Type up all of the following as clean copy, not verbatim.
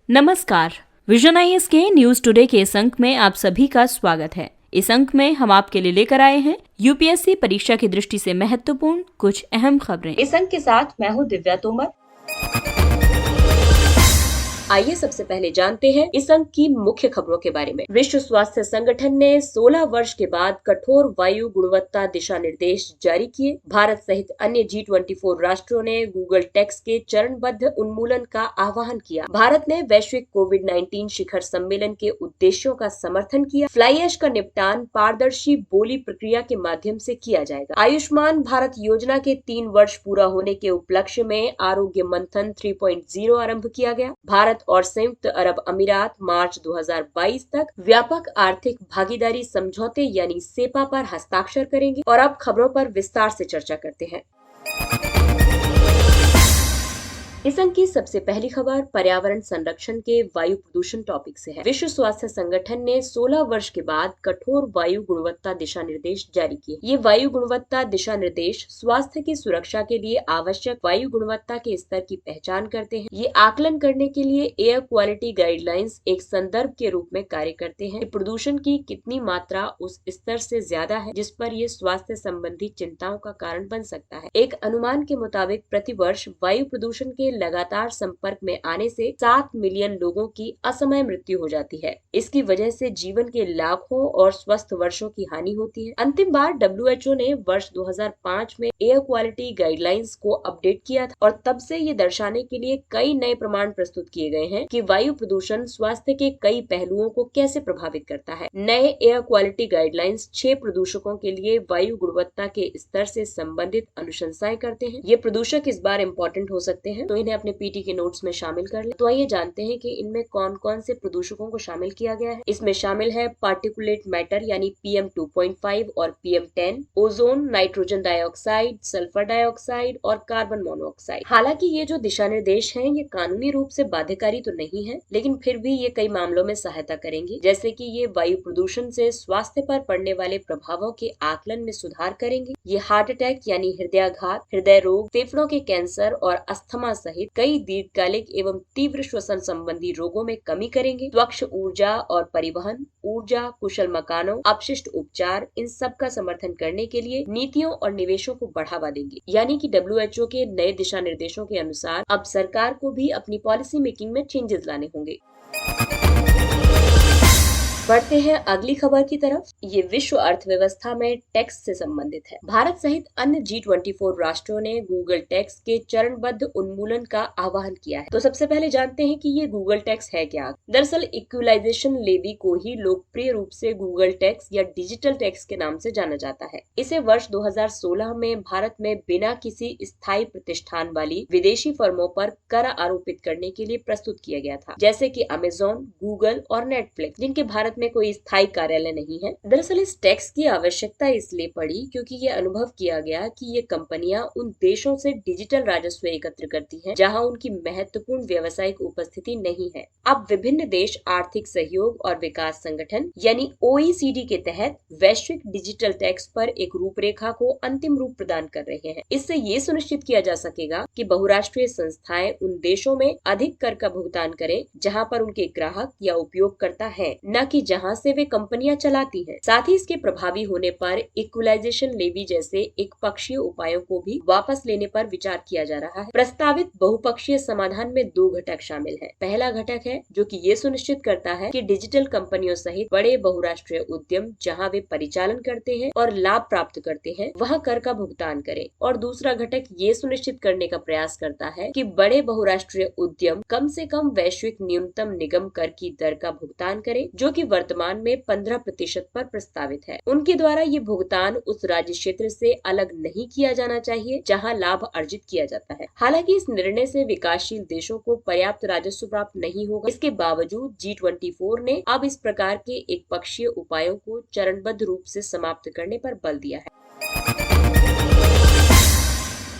नमस्कार। Vision IAS के news today के इस अंक में आप सभी का स्वागत है। इस अंक में हम आपके लिए लेकर आए हैं यूपीएससी परीक्षा की दृष्टि से महत्वपूर्ण कुछ अहम खबरें। इस अंक के साथ मैं हूं दिव्या तोमर। आइए सबसे पहले जानते हैं इस अंक की मुख्य खबरों के बारे में। विश्व स्वास्थ्य संगठन ने 16 वर्ष के बाद कठोर वायु गुणवत्ता दिशा निर्देश जारी किए। भारत सहित अन्य G24 राष्ट्रों ने गूगल टैक्स के चरणबद्ध उन्मूलन का आह्वान किया। भारत ने वैश्विक कोविड-19 शिखर सम्मेलन के उद्देश्यों का समर्थन किया। फ्लाई ऐश का निपटान पारदर्शी बोली प्रक्रिया के माध्यम से किया जाएगा। आयुष्मान भारत योजना के 3 वर्ष पूरा होने के उपलक्ष्य में आरोग्य मंथन 3.0 आरंभ किया गया। भारत और संयुक्त अरब अमीरात मार्च 2022 तक व्यापक आर्थिक भागीदारी समझौते यानी सेपा पर हस्ताक्षर करेंगे। और अब खबरों पर विस्तार से चर्चा करते हैं। इस अंक की सबसे पहली खबर पर्यावरण संरक्षण के वायु प्रदूषण टॉपिक से है। विश्व स्वास्थ्य संगठन ने 16 वर्ष के बाद कठोर वायु गुणवत्ता दिशा निर्देश जारी किए। ये वायु गुणवत्ता दिशा निर्देश स्वास्थ्य की सुरक्षा के लिए आवश्यक वायु गुणवत्ता के स्तर की पहचान करते हैं। ये आकलन करने के लिए एयर क्वालिटी गाइडलाइंस एक संदर्भ के रूप में कार्य करते हैं। प्रदूषण की कितनी मात्रा उस स्तर से ज्यादा है जिस पर ये स्वास्थ्य संबंधी चिंताओं का कारण बन सकता है। एक अनुमान के मुताबिक प्रति वर्ष वायु प्रदूषण के लगातार संपर्क में आने से 7 मिलियन लोगों की असमय मृत्यु हो जाती है। इसकी वजह से जीवन के लाखों और स्वस्थ वर्षों की हानि होती है। अंतिम बार WHO ने वर्ष 2005 में एयर क्वालिटी गाइडलाइंस को अपडेट किया था और तब से ये दर्शाने के लिए कई नए प्रमाण प्रस्तुत किए गए हैं कि वायु प्रदूषण स्वास्थ्य के कई पहलुओं को कैसे प्रभावित करता है। नए एयर क्वालिटी गाइडलाइंस 6 प्रदूषकों के लिए वायु गुणवत्ता के स्तर से संबंधित अनुशंसाएं करते हैं। ये प्रदूषक इस बार इम्पोर्टेंट हो सकते हैं, तो इन्हें अपने पीटी के नोट्स में शामिल कर ले। तो आइए जानते हैं कि इनमें कौन कौन से प्रदूषकों को शामिल किया गया है। इसमें शामिल है पार्टिकुलेट मैटर यानी PM 2.5 और PM 10, ozone, nitrogen dioxide, sulphur dioxide और कार्बन मोनोऑक्साइड। हालांकि ये जो दिशा निर्देश हैं ये कानूनी रूप से बाध्यकारी तो नहीं है, लेकिन फिर भी ये कई मामलों में सहायता करेंगी, जैसे कि ये वायु प्रदूषण से स्वास्थ्य पर पड़ने वाले प्रभावों के आकलन में सुधार करेंगे। ये हार्ट अटैक यानी हृदयाघात, हृदय रोग, फेफड़ों के कैंसर और अस्थमा सहित कई दीर्घकालिक एवं तीव्र श्वसन संबंधी रोगों में कमी करेंगे। स्वच्छ ऊर्जा और परिवहन, ऊर्जा कुशल मकानों, अपशिष्ट उपचार, इन सब का समर्थन करने के लिए नीतियों और निवेशों को बढ़ावा देंगे। यानी कि WHO के नए दिशा निर्देशों के अनुसार अब सरकार को भी अपनी पॉलिसी मेकिंग में चेंजेस लाने होंगे। बढ़ते हैं अगली खबर की तरफ। ये विश्व अर्थव्यवस्था में टैक्स से संबंधित है। भारत सहित अन्य G24 राष्ट्रों ने गूगल टैक्स के चरणबद्ध उन्मूलन का आह्वान किया है। तो सबसे पहले जानते हैं कि ये गूगल टैक्स है क्या। दरअसल इक्विलाइजेशन लेवी को ही लोकप्रिय रूप से गूगल टैक्स या डिजिटल टैक्स के नाम से जाना जाता है। इसे वर्ष 2016 में भारत में बिना किसी स्थायी प्रतिष्ठान वाली विदेशी फर्मों पर कर आरोपित करने के लिए प्रस्तुत किया गया था, जैसे कि अमेजोन, गूगल और नेटफ्लिक्स, जिनके भारत में कोई स्थायी कार्यालय नहीं है। दरअसल इस टैक्स की आवश्यकता इसलिए पड़ी क्योंकि ये अनुभव किया गया कि ये कंपनियां उन देशों से डिजिटल राजस्व एकत्र करती हैं जहां उनकी महत्वपूर्ण व्यावसायिक उपस्थिति नहीं है। अब विभिन्न देश आर्थिक सहयोग और विकास संगठन यानी OECD के तहत वैश्विक डिजिटल टैक्स पर एक रूपरेखा को अंतिम रूप प्रदान कर रहे हैं। इससे ये सुनिश्चित किया जा सकेगा कि बहुराष्ट्रीय संस्थाएं उन देशों में अधिक कर का भुगतान करें जहां पर उनके ग्राहक या उपयोगकर्ता है, न कि जहां से वे कंपनियां चलाती हैं। साथ ही इसके प्रभावी होने पर इक्विलाइजेशन लेवी जैसे एक पक्षीय उपायों को भी वापस लेने पर विचार किया जा रहा है। प्रस्तावित बहुपक्षीय समाधान में 2 घटक शामिल हैं। पहला घटक है जो कि ये सुनिश्चित करता है कि डिजिटल कंपनियों सहित बड़े बहुराष्ट्रीय उद्यम जहां वे परिचालन करते हैं और लाभ प्राप्त करते हैं वहां कर का भुगतान करें। और दूसरा घटक ये सुनिश्चित करने का प्रयास करता है कि बड़े बहुराष्ट्रीय उद्यम कम से कम वैश्विक न्यूनतम निगम कर की दर का भुगतान करें, जो कि वर्तमान में 15% पर प्रस्तावित है। उनके द्वारा ये भुगतान उस राज्य क्षेत्र से अलग नहीं किया जाना चाहिए जहां लाभ अर्जित किया जाता है। हालांकि इस निर्णय से विकासशील देशों को पर्याप्त राजस्व प्राप्त नहीं होगा। इसके बावजूद G24 ने अब इस प्रकार के एक पक्षीय उपायों को चरणबद्ध रूप से समाप्त करने पर बल दिया है।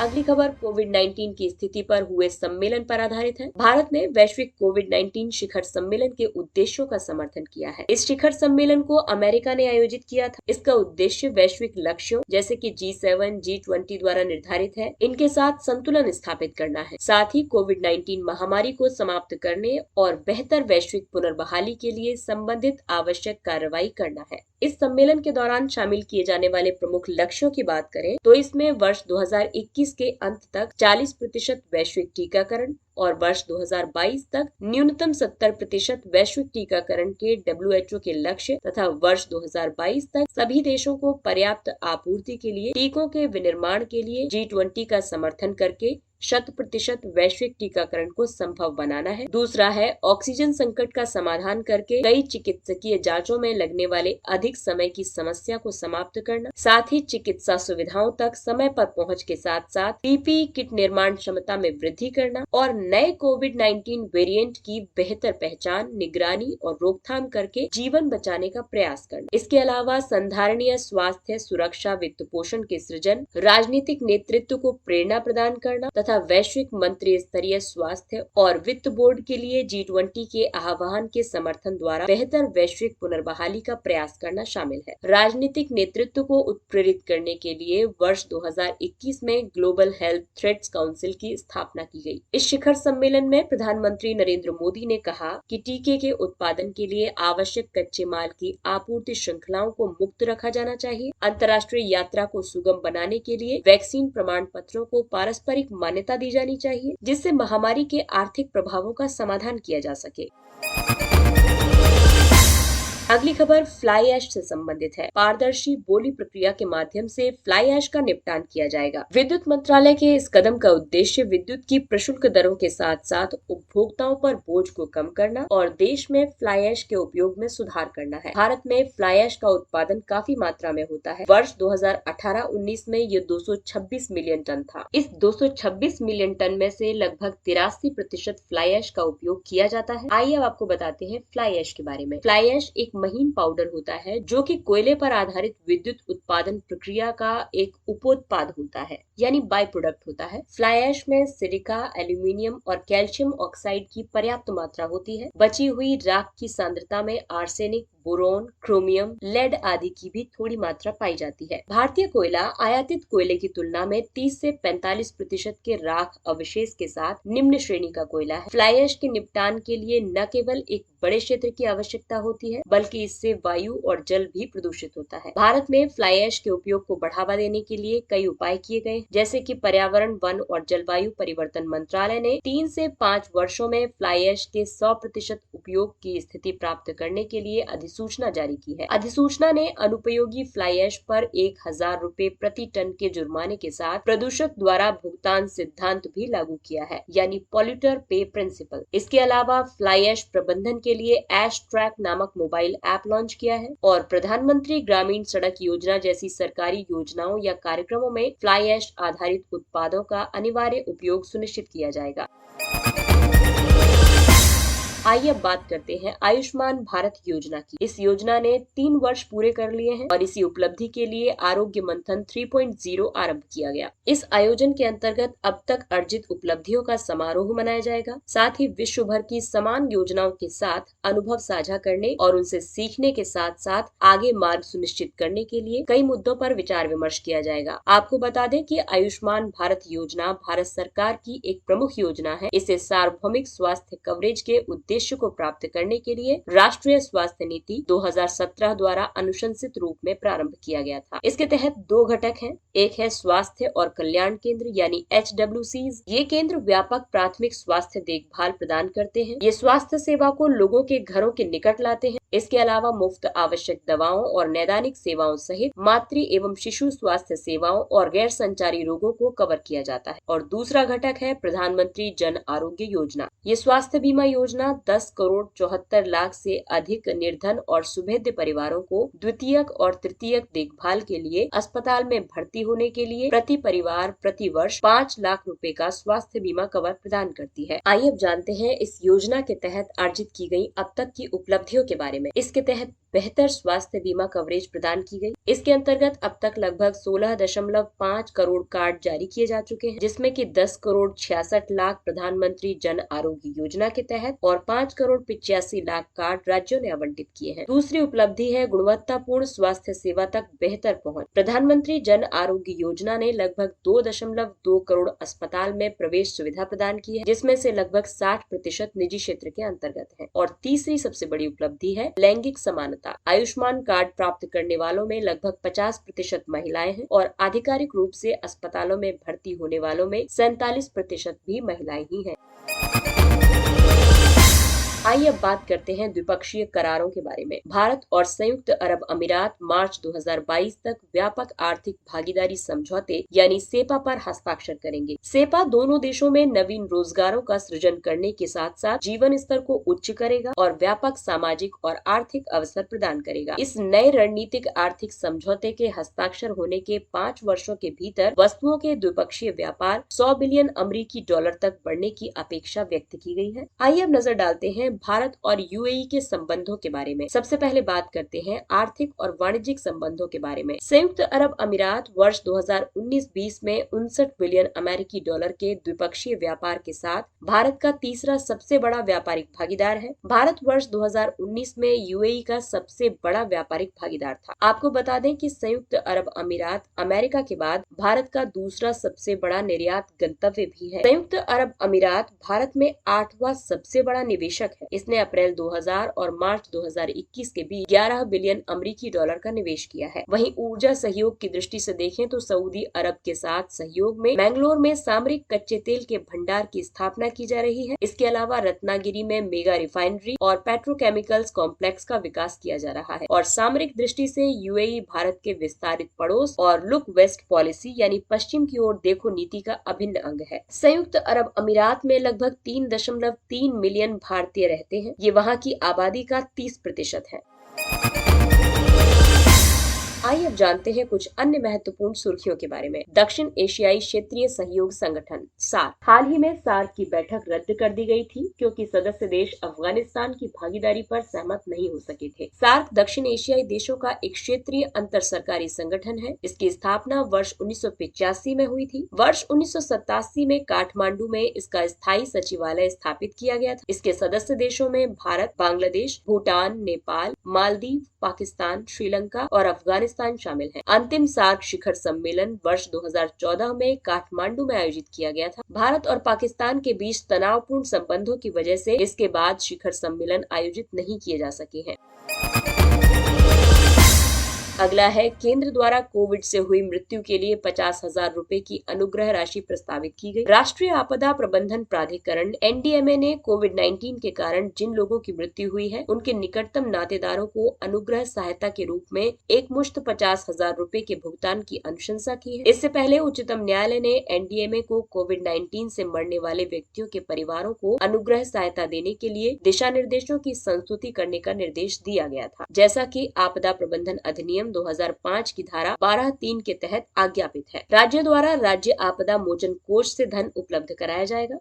अगली खबर कोविड-19 की स्थिति पर हुए सम्मेलन पर आधारित है। भारत ने वैश्विक कोविड-19 शिखर सम्मेलन के उद्देश्यों का समर्थन किया है। इस शिखर सम्मेलन को अमेरिका ने आयोजित किया था। इसका उद्देश्य वैश्विक लक्ष्यों जैसे कि G7, G20 द्वारा निर्धारित है, इनके साथ संतुलन स्थापित करना है। साथ ही कोविड-19 महामारी को समाप्त करने और बेहतर वैश्विक पुनर्बहाली के लिए संबंधित आवश्यक कार्रवाई करना है। इस सम्मेलन के दौरान शामिल किए जाने वाले प्रमुख लक्ष्यों की बात करें तो इसमें वर्ष 2021 के अंत तक 40% वैश्विक टीकाकरण और वर्ष 2022 तक न्यूनतम 70% वैश्विक टीकाकरण के WHO के लक्ष्य तथा वर्ष 2022 तक सभी देशों को पर्याप्त आपूर्ति के लिए टीकों के विनिर्माण के लिए G20 का समर्थन करके 100% वैश्विक टीकाकरण को संभव बनाना है। दूसरा है ऑक्सीजन संकट का समाधान करके कई चिकित्सकीय जांचों में लगने वाले अधिक समय की समस्या को समाप्त करना। साथ ही चिकित्सा सुविधाओं तक समय पर पहुंच के साथ साथ PPE किट निर्माण क्षमता में वृद्धि करना और नए कोविड-19 वेरिएंट की बेहतर पहचान, निगरानी और रोकथाम करके जीवन बचाने का प्रयास करना। इसके अलावा संधारणीय स्वास्थ्य सुरक्षा वित्त पोषण के सृजन, राजनीतिक नेतृत्व को प्रेरणा प्रदान करना तथा वैश्विक मंत्री स्तरीय स्वास्थ्य और वित्त बोर्ड के लिए G20 के आह्वान के समर्थन द्वारा बेहतर वैश्विक पुनर्बहाली का प्रयास करना शामिल है। राजनीतिक नेतृत्व को उत्प्रेरित करने के लिए वर्ष 2021 में ग्लोबल हेल्थ थ्रेट्स काउंसिल की स्थापना की गई। इस शिखर सम्मेलन में प्रधानमंत्री नरेंद्र मोदी ने कहा कि टीके के उत्पादन के लिए आवश्यक कच्चे माल की आपूर्ति श्रृंखलाओं को मुक्त रखा जाना चाहिए। अंतर्राष्ट्रीय यात्रा को सुगम बनाने के लिए वैक्सीन प्रमाण पत्रों को पारस्परिक मान्यता दी जानी चाहिए, जिससे महामारी के आर्थिक प्रभावों का समाधान किया जा सके। अगली खबर फ्लाई ऐश से संबंधित है। पारदर्शी बोली प्रक्रिया के माध्यम से फ्लाई ऐश का निपटान किया जाएगा। विद्युत मंत्रालय के इस कदम का उद्देश्य विद्युत की प्रशुल्क दरों के साथ साथ उपभोक्ताओं पर बोझ को कम करना और देश में फ्लाई ऐश के उपयोग में सुधार करना है। भारत में फ्लाई ऐश का उत्पादन काफी मात्रा में होता है। वर्ष 2018-19 में ये 226 मिलियन टन था। इस 226 मिलियन टन में से लगभग 83% फ्लाई ऐश का उपयोग किया जाता है। आइए अब आपको बताते हैं फ्लाई ऐश के बारे में। फ्लाई ऐश एक महीन पाउडर होता है जो कि कोयले पर आधारित विद्युत उत्पादन प्रक्रिया का एक उपोत्पाद होता है, यानी बाय प्रोडक्ट होता है। फ्लाई ऐश में सिलिका, एल्यूमिनियम और कैल्शियम ऑक्साइड की पर्याप्त मात्रा होती है। बची हुई राख की सांद्रता में आर्सेनिक, बोरोन, क्रोमियम, लेड आदि की भी थोड़ी मात्रा पाई जाती है। भारतीय कोयला आयातित कोयले की तुलना में 30 से 45% के राख अवशेष के साथ निम्न श्रेणी का कोयला है। फ्लाई ऐश के निपटान के लिए न केवल एक बड़े क्षेत्र की आवश्यकता होती है, बल्कि इससे वायु और जल भी प्रदूषित होता है। भारत में फ्लाई ऐश के उपयोग को बढ़ावा देने के लिए कई उपाय किए गए, जैसे कि पर्यावरण, वन और जलवायु परिवर्तन मंत्रालय ने 3 से 5 वर्षों में फ्लाई ऐश के 100% उपयोग की स्थिति प्राप्त करने के लिए अधिसूचना जारी की है। अधिसूचना ने अनुपयोगी फ्लाई ऐश पर 1000 रुपए प्रति टन के जुर्माने के साथ प्रदूषक द्वारा भुगतान सिद्धांत भी लागू किया है, यानी पॉल्यूटर पे प्रिंसिपल। इसके अलावा फ्लाई ऐश प्रबंधन के लिए ऐश ट्रैक नामक मोबाइल ऐप लॉन्च किया है और प्रधानमंत्री ग्रामीण सड़क योजना जैसी सरकारी योजनाओं या कार्यक्रमों में फ्लाई ऐश आधारित उत्पादों का अनिवार्य उपयोग सुनिश्चित किया जाएगा। आइए अब बात करते हैं आयुष्मान भारत योजना की। इस योजना ने 3 वर्ष पूरे कर लिए हैं और इसी उपलब्धि के लिए आरोग्य मंथन 3.0 आरंभ किया गया। इस आयोजन के अंतर्गत अब तक अर्जित उपलब्धियों का समारोह मनाया जाएगा। साथ ही विश्व भर की समान योजनाओं के साथ अनुभव साझा करने और उनसे सीखने के साथ साथ आगे मार्ग सुनिश्चित करने के लिए कई मुद्दों पर विचार विमर्श किया जाएगा। आपको बता दें कि आयुष्मान भारत योजना भारत सरकार की एक प्रमुख योजना है। इसे सार्वभौमिक स्वास्थ्य कवरेज के उद्देश्य को प्राप्त करने के लिए राष्ट्रीय स्वास्थ्य नीति 2017 द्वारा अनुशंसित रूप में प्रारंभ किया गया था। इसके तहत 2 घटक हैं। एक है स्वास्थ्य और कल्याण केंद्र यानी HWCs। ये केंद्र व्यापक प्राथमिक स्वास्थ्य देखभाल प्रदान करते हैं। ये स्वास्थ्य सेवा को लोगों के घरों के निकट लाते हैं। इसके अलावा मुफ्त आवश्यक दवाओं और नैदानिक सेवाओं सहित मातृ एवं शिशु स्वास्थ्य सेवाओं और गैर संचारी रोगों को कवर किया जाता है। और दूसरा घटक है प्रधानमंत्री जन आरोग्य योजना। ये स्वास्थ्य बीमा योजना 10 करोड़ 74 लाख से अधिक निर्धन और सुभेद्य परिवारों को द्वितीयक और तृतीयक देखभाल के लिए अस्पताल में भर्ती होने के लिए प्रति परिवार प्रति वर्ष 5 लाख रुपए का स्वास्थ्य बीमा कवर प्रदान करती है। आइए अब जानते हैं इस योजना के तहत अर्जित की गई अब तक की उपलब्धियों के बारे में। इसके तहत बेहतर स्वास्थ्य बीमा कवरेज प्रदान की गई। इसके अंतर्गत अब तक लगभग 16.5 करोड़ कार्ड जारी किए जा चुके हैं, जिसमें कि 10 करोड़ 66 लाख प्रधानमंत्री जन आरोग्य योजना के तहत और 5 करोड़ 85 लाख कार्ड राज्यों ने आवंटित किए हैं। दूसरी उपलब्धि है गुणवत्तापूर्ण स्वास्थ्य सेवा तक बेहतर पहुंच। प्रधानमंत्री जन आरोग्य योजना ने लगभग 2.2 करोड़ अस्पताल में प्रवेश सुविधा प्रदान की है, जिसमें से लगभग 60% निजी क्षेत्र के अंतर्गत है। और तीसरी सबसे बड़ी उपलब्धि है लैंगिक समानता। आयुष्मान कार्ड प्राप्त करने वालों में लगभग 50% महिलाएं हैं और आधिकारिक रूप से अस्पतालों में भर्ती होने वालों में 47% भी महिलाएं ही हैं। आइए अब बात करते हैं द्विपक्षीय करारों के बारे में। भारत और संयुक्त अरब अमीरात मार्च 2022 तक व्यापक आर्थिक भागीदारी समझौते यानी सेपा पर हस्ताक्षर करेंगे। सेपा दोनों देशों में नवीन रोजगारों का सृजन करने के साथ साथ जीवन स्तर को उच्च करेगा और व्यापक सामाजिक और आर्थिक अवसर प्रदान करेगा। इस नए रणनीतिक आर्थिक समझौते के हस्ताक्षर होने के 5 वर्षों के भीतर वस्तुओं के द्विपक्षीय व्यापार 100 बिलियन अमेरिकी डॉलर तक बढ़ने की अपेक्षा व्यक्त की गई है। आइए अब नजर डालते हैं भारत और यूएई के संबंधों के बारे में। सबसे पहले बात करते हैं आर्थिक और वाणिज्यिक संबंधों के बारे में। संयुक्त अरब अमीरात वर्ष 2019-20 में 59 बिलियन अमेरिकी डॉलर के द्विपक्षीय व्यापार के साथ भारत का तीसरा सबसे बड़ा व्यापारिक भागीदार है। भारत वर्ष 2019 में यूएई का सबसे बड़ा व्यापारिक भागीदार था। आपको बता दें कि संयुक्त अरब अमीरात अमेरिका के बाद भारत का दूसरा सबसे बड़ा निर्यात गंतव्य भी है। संयुक्त अरब अमीरात भारत में 8वां सबसे बड़ा निवेशक है। इसने अप्रैल 2000 और मार्च 2021 के बीच 11 बिलियन अमेरिकी डॉलर का निवेश किया है। वहीं ऊर्जा सहयोग की दृष्टि से देखें तो सऊदी अरब के साथ सहयोग में मैंगलोर में सामरिक कच्चे तेल के भंडार की स्थापना की जा रही है। इसके अलावा रत्नागिरी में मेगा रिफाइनरी और पेट्रोकेमिकल्स कॉम्प्लेक्स का विकास किया जा रहा है। और सामरिक दृष्टि से यूएई भारत के विस्तारित पड़ोस और लुक वेस्ट पॉलिसी यानी पश्चिम की ओर देखो नीति का अभिन्न अंग है। संयुक्त अरब अमीरात में लगभग 3.3 मिलियन भारतीय रहते हैं। ये वहाँ की आबादी का 30% है। आइए अब जानते हैं कुछ अन्य महत्वपूर्ण सुर्खियों के बारे में। दक्षिण एशियाई क्षेत्रीय सहयोग संगठन सार्क। हाल ही में सार्क की बैठक रद्द कर दी गई थी क्योंकि सदस्य देश अफगानिस्तान की भागीदारी पर सहमत नहीं हो सके थे। सार्क दक्षिण एशियाई देशों का एक क्षेत्रीय अंतर सरकारी संगठन है। इसकी स्थापना वर्ष 1985 में हुई थी। वर्ष 1987 में काठमांडू में इसका स्थायी सचिवालय स्थापित किया गया था। इसके सदस्य देशों में भारत, बांग्लादेश, भूटान, नेपाल, मालदीव, पाकिस्तान, श्रीलंका और अफगानिस्तान शामिल हैं। अंतिम सार्क शिखर सम्मेलन वर्ष 2014 में काठमांडू में आयोजित किया गया था। भारत और पाकिस्तान के बीच तनावपूर्ण संबंधों की वजह से इसके बाद शिखर सम्मेलन आयोजित नहीं किए जा सके हैं। अगला है केंद्र द्वारा कोविड से हुई मृत्यु के लिए 50,000 रुपए की अनुग्रह राशि प्रस्तावित की गई। राष्ट्रीय आपदा प्रबंधन प्राधिकरण एनडीएमए ने कोविड-19 के कारण जिन लोगों की मृत्यु हुई है उनके निकटतम नातेदारों को अनुग्रह सहायता के रूप में एक मुश्त 50,000 रुपए के भुगतान की अनुशंसा की है। इससे पहले उच्चतम न्यायालय ने एनडीएमए को कोविड-19 से मरने वाले व्यक्तियों के परिवारों को अनुग्रह सहायता देने के लिए दिशा निर्देशों की संस्तुति करने का निर्देश दिया गया था, जैसा कि आपदा प्रबंधन अधिनियम 2005 की धारा 12(3) के तहत आज्ञापित है। राज्य द्वारा राज्य आपदा मोचन कोष से धन उपलब्ध कराया जाएगा।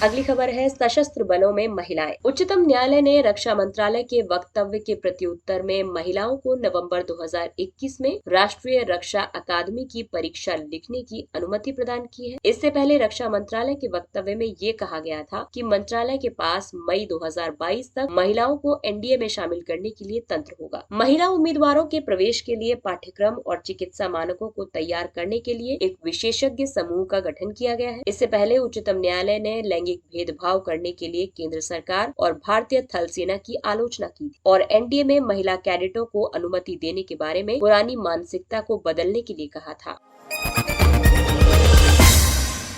अगली खबर है सशस्त्र बलों में महिलाएं। उच्चतम न्यायालय ने रक्षा मंत्रालय के वक्तव्य के प्रत्युत्तर में महिलाओं को नवंबर 2021 में राष्ट्रीय रक्षा अकादमी की परीक्षा लिखने की अनुमति प्रदान की है। इससे पहले रक्षा मंत्रालय के वक्तव्य में ये कहा गया था कि मंत्रालय के पास मई 2022 तक महिलाओं को एनडीए में शामिल करने के लिए तंत्र होगा। महिला उम्मीदवारों के प्रवेश के लिए पाठ्यक्रम और चिकित्सा मानकों को तैयार करने के लिए एक विशेषज्ञ समूह का गठन किया गया है। इससे पहले उच्चतम न्यायालय ने लैंगिक भेदभाव करने के लिए केंद्र सरकार और भारतीय थल सेना की आलोचना की थी और एनडीए में महिला कैडेटों को अनुमति देने के बारे में पुरानी मानसिकता को बदलने के लिए कहा था।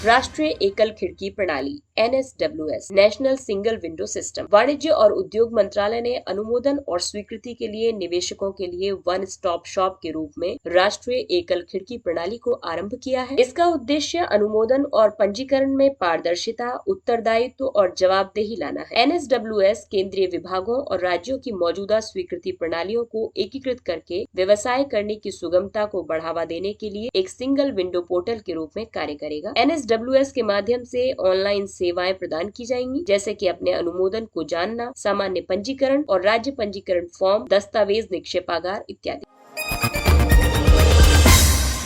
राष्ट्रीय एकल खिड़की प्रणाली NSWS national single window system. वाणिज्य और उद्योग मंत्रालय ने अनुमोदन और स्वीकृति के लिए निवेशकों के लिए वन स्टॉप शॉप के रूप में राष्ट्रीय एकल खिड़की प्रणाली को आरंभ किया है। इसका उद्देश्य अनुमोदन और पंजीकरण में पारदर्शिता, उत्तरदायित्व और जवाबदेही लाना है। NSWS केंद्रीय विभागों और राज्यों की मौजूदा स्वीकृति प्रणालियों को एकीकृत करके व्यवसाय करने की सुगमता को बढ़ावा देने के लिए एक सिंगल विंडो पोर्टल के रूप में कार्य करेगा। NSWS AWS के माध्यम से ऑनलाइन सेवाएं प्रदान की जाएंगी, जैसे कि अपने अनुमोदन को जानना, सामान्य पंजीकरण और राज्य पंजीकरण फॉर्म, दस्तावेज निक्षेपागार इत्यादि।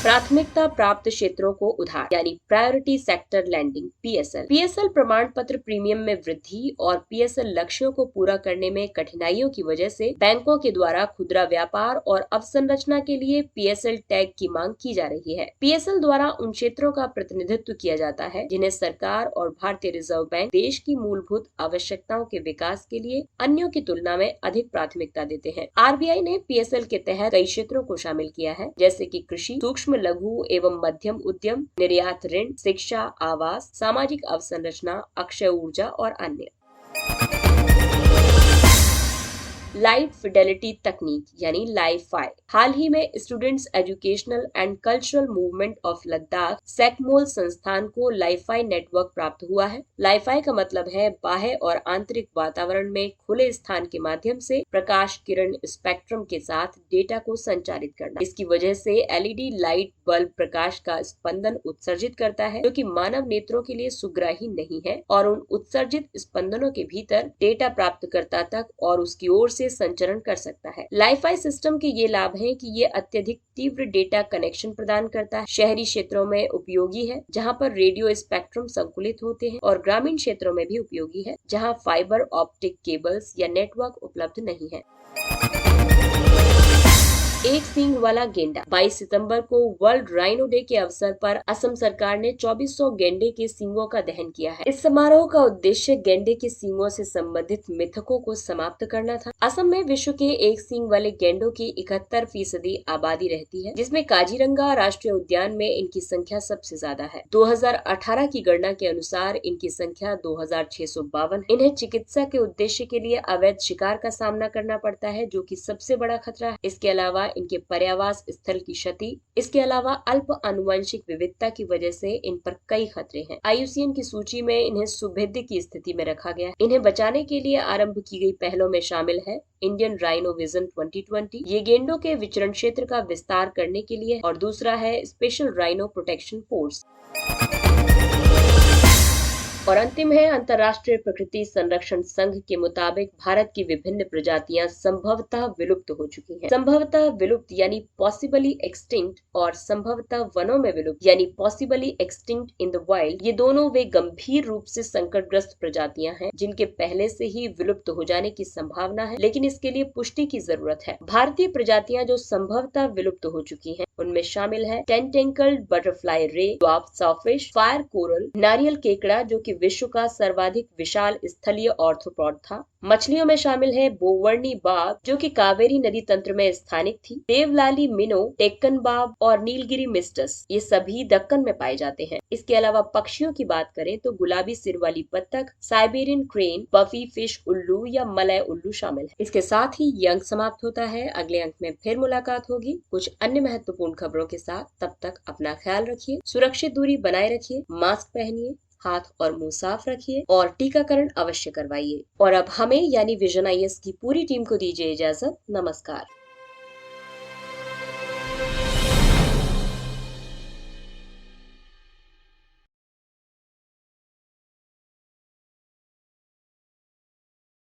प्राथमिकता प्राप्त क्षेत्रों को उधार यानी priority sector lending PSL। PSL प्रमाण पत्र प्रीमियम में वृद्धि और PSL लक्ष्यों को पूरा करने में कठिनाइयों की वजह से बैंकों के द्वारा खुदरा व्यापार और अवसंरचना के लिए PSL टैग की मांग की जा रही है। PSL द्वारा उन क्षेत्रों का प्रतिनिधित्व किया जाता है जिन्हें सरकार और भारतीय रिजर्व बैंक देश की मूलभूत आवश्यकताओं के विकास के लिए अन्यों की तुलना में अधिक प्राथमिकता देते हैं। RBI ने PSL के तहत कई क्षेत्रों को शामिल किया है, जैसे कि कृषि, सूक्ष्म लघु एवं मध्यम उद्यम, निर्यात ऋण, शिक्षा, आवास, सामाजिक अवसंरचना, अक्षय ऊर्जा और अन्य। लाइव फिडेलिटी तकनीक यानी लाइफाई। हाल ही में students educational and cultural movement of Ladakh SECMOL संस्थान को लाइफाई नेटवर्क प्राप्त हुआ है। लाइफाई का मतलब है बाह्य और आंतरिक वातावरण में खुले स्थान के माध्यम से प्रकाश किरण स्पेक्ट्रम के साथ डेटा को संचारित करना। इसकी वजह से LED लाइट बल्ब प्रकाश का स्पंदन उत्सर्जित करता है, जो कि मानव नेत्रों के लिए सुग्राही नहीं है और उन उत्सर्जित स्पंदनों के भीतर डेटा प्राप्तकर्ता तक और उसकी ओर से संचरण कर सकता है। लाइफाई सिस्टम के ये लाभ हैं कि ये अत्यधिक तीव्र डेटा कनेक्शन प्रदान करता है, शहरी क्षेत्रों में उपयोगी है जहां पर रेडियो स्पेक्ट्रम संकुलित होते हैं, और ग्रामीण क्षेत्रों में भी उपयोगी है जहां फाइबर ऑप्टिक केबल्स या नेटवर्क उपलब्ध नहीं है। एक सींग वाला गेंडा। 22 सितंबर को वर्ल्ड राइनो डे के अवसर पर असम सरकार ने 2400 गेंडे के सींगों का दहन किया है। इस समारोह का उद्देश्य गेंडे के सींगों से संबंधित मिथकों को समाप्त करना था। असम में विश्व के एक सींग वाले गेंडों की 71% आबादी रहती है, जिसमें काजीरंगा राष्ट्रीय उद्यान में इनकी संख्या सबसे ज्यादा है। 2018 की गणना के अनुसार इनकी संख्या 2652। इन्हें चिकित्सा के उद्देश्य के लिए अवैध शिकार का सामना करना पड़ता है, जो कि सबसे बड़ा खतरा है। इसके अलावा इनके पर्यावास स्थल की क्षति, इसके अलावा अल्प आनुवंशिक विविधता की वजह से इन पर कई खतरे हैं। IUCN की सूची में इन्हें सुभेद्य की स्थिति में रखा गया है। इन्हें बचाने के लिए आरंभ की गई पहलों में शामिल है इंडियन राइनो विजन 2020, ये गेंडों के विचरण क्षेत्र का विस्तार करने के लिए, और दूसरा है स्पेशल राइनो प्रोटेक्शन फोर्स। और अंतिम है अंतर्राष्ट्रीय प्रकृति संरक्षण संघ के मुताबिक भारत की विभिन्न प्रजातियां संभवतः विलुप्त हो चुकी हैं। संभवतः विलुप्त यानी पॉसिबली एक्सटिंक्ट और संभवतः वनों में विलुप्त यानी possibly extinct in the wild, ये दोनों वे गंभीर रूप से संकटग्रस्त प्रजातियां हैं जिनके पहले से ही विलुप्त हो जाने की संभावना है, लेकिन इसके लिए पुष्टि की जरूरत है। भारतीय प्रजातियां जो संभवतः विलुप्त हो चुकी हैं उनमें शामिल है टेंटेकल्ड बटरफ्लाई रे, ड्वार्फ सावफिश, फायर कोरल, नारियल केकड़ा जो कि विश्व का सर्वाधिक विशाल स्थलीय ऑर्थ्रोपॉड था। मछलियों में शामिल है बोवर्णी बाब जो कि कावेरी नदी तंत्र में स्थानिक थी, देवलाली मिनो, टेक्कन बाब और नीलगिरी मिस्टस, ये सभी दक्कन में पाए जाते हैं। इसके अलावा पक्षियों की बात करें तो गुलाबी सिर वाली बत्तख, साइबेरियन क्रेन, बफी फिश उल्लू या मलय उल्लू शामिल है। इसके साथ ही ये अंक समाप्त होता है। अगले अंक में फिर मुलाकात होगी कुछ अन्य महत्वपूर्ण खबरों के साथ। तब तक अपना ख्याल रखिए, सुरक्षित दूरी बनाए रखिए, मास्क पहनिए, हाथ और मुंह साफ रखिए और टीकाकरण अवश्य करवाइए। और अब हमें यानी विजन IAS की पूरी टीम को दीजिए इजाजत। नमस्कार।